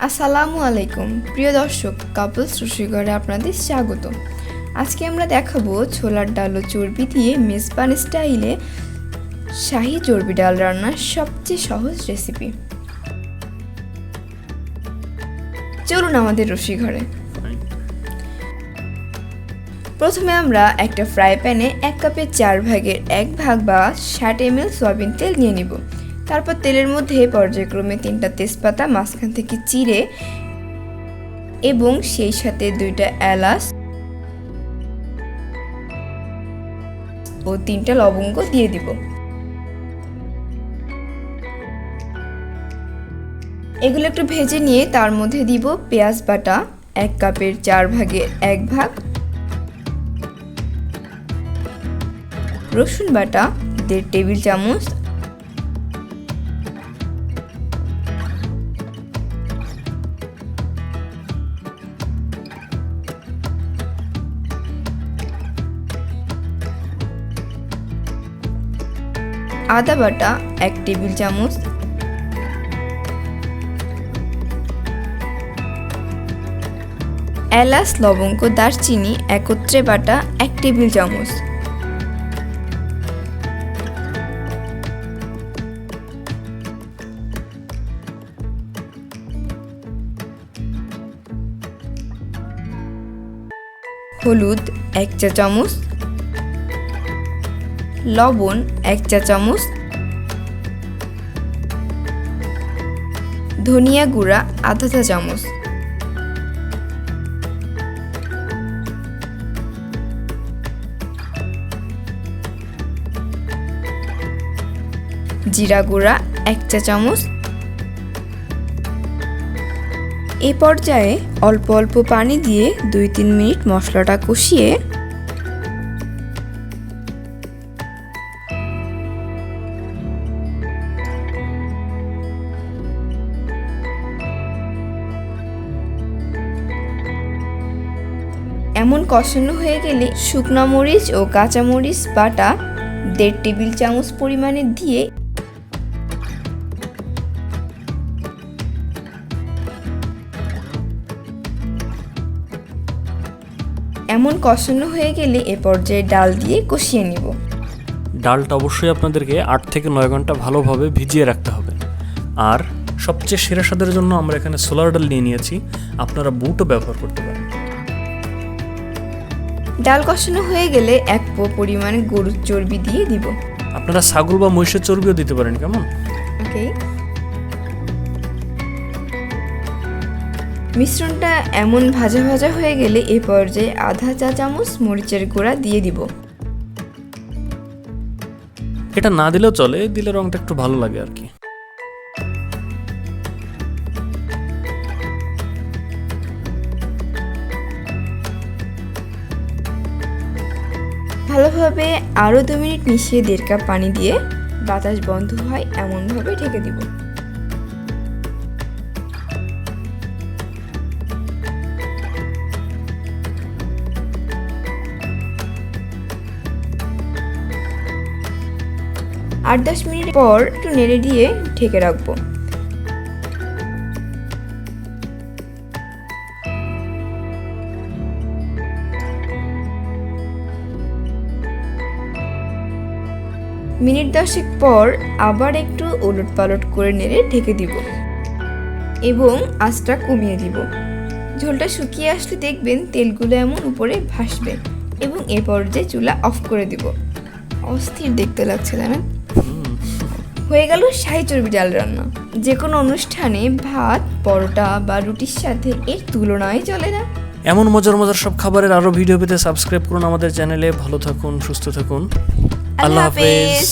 আসসালামু আলাইকুম প্রিয় দর্শক, কাপলস রসিঘরে আপনাদের স্বাগত। আজকে আমরা দেখাবো ছোলার ডাল ও চর্বি দিয়ে মেজবান স্টাইলে শাহী চর্বি ডাল রান্নার সবচেয়ে সহজ রেসিপি। চলুন আমাদের রসিঘরে। প্রথমে আমরা একটা ফ্রাই প্যানে 1 কাপের 4 ভাগের 1 ভাগ বা 60 ml সয়াবিন তেল নিয়ে নিব। তারপর তেলের মধ্যে পর্যায়ক্রমে 3টা তেজপাতা মাঝখান থেকে চিড়ে এবং সেই সাথে 2টা এলাচ ও 3টা লবঙ্গ দিয়ে দিব। এগুলো একটু ভেজে নিয়ে তার মধ্যে দিব পেঁয়াজ বাটা 1 কাপের 4 ভাগের 1 ভাগ, রসুন বাটা 1.5 টেবিল চামচ, আদা বাটা 1 টেবিল চামচ, এলাচ লবঙ্গ দারচিনি একত্রে বাটা 1 টেবিল চামচ, হলুদ 1 চা চামচ, লবণ 1 চা চামচ, ধনিয়া গুঁড়া আধা চা চামচ, জিরা গুঁড়া 1 চা চামচ। এই পর্যায়ে অল্প অল্প পানি দিয়ে 2-3 মিনিট মশলাটা কষিয়ে এমন কষানো হয়ে গেলে শুকনো মরিচ ও কাঁচা মরিচ বাটা 1.5 টেবিল চামচ পরিমাণে দিয়ে এমন কষানো হয়ে গেলে এ পর্যায়ে ডাল দিয়ে কষিয়ে নিব। ডালটা অবশ্যই আপনাদেরকে 8 থেকে 9 ঘন্টা ভালোভাবে ভিজিয়ে রাখতে হবে। আর সবচেয়ে সেরা স্বাদের জন্য আমরা এখানে ছোলার ডাল নিয়ে নিয়েছি, আপনারা বুটও ব্যবহার করতে পারেন। ডাল কষানো হয়ে গেলে 1 পো পরিমাণে গরুর চর্বি দিয়ে দিব। আপনারা ছাগল বা মহিষের চর্বিও দিতে পারেন, কেমন? ওকে। মিশ্রণটা এমন ভাজা ভাজা হয়ে গেলে এই পর্যায়ে আধা চা চামচ মরিচের গুঁড়া দিয়ে দিব। এটা না দিলেও চলে, দিলে রংটা একটু ভালো লাগে আর কি। ভালোভাবে আরও 2 মিনিট মিশিয়ে 1.5 কাপ পানি দিয়ে বাতাস বন্ধ হয় এমনভাবে ঢেকে দিব। আর 10 মিনিট পর একটু নেড়ে দিয়ে ঢেকে রাখবো। মিনিট 10 পর আবার একটু ওলট পালট করে নেড়ে ঢেকে দিব এবং আঁচটা কমিয়ে দিব। ঝোলটা শুকিয়ে আসলে দেখবেন তেলগুলো এমন উপরে ভাসবে এবং এ পর্যায়ে চুলা অফ করে দিব। অস্থির দেখতে লাগছে তাই না? হয়ে গেল শাহী চর্বি ডাল রান্না। যে কোনো অনুষ্ঠানে ভাত, পরোটা বা রুটির সাথে এর তুলনায় চলে না। এমন মজার মজার সব খাবারের আরও ভিডিও পেতে সাবস্ক্রাইব করুন আমাদের চ্যানেলে। ভালো থাকুন, সুস্থ থাকুন, আল্লাহ হাফেজ।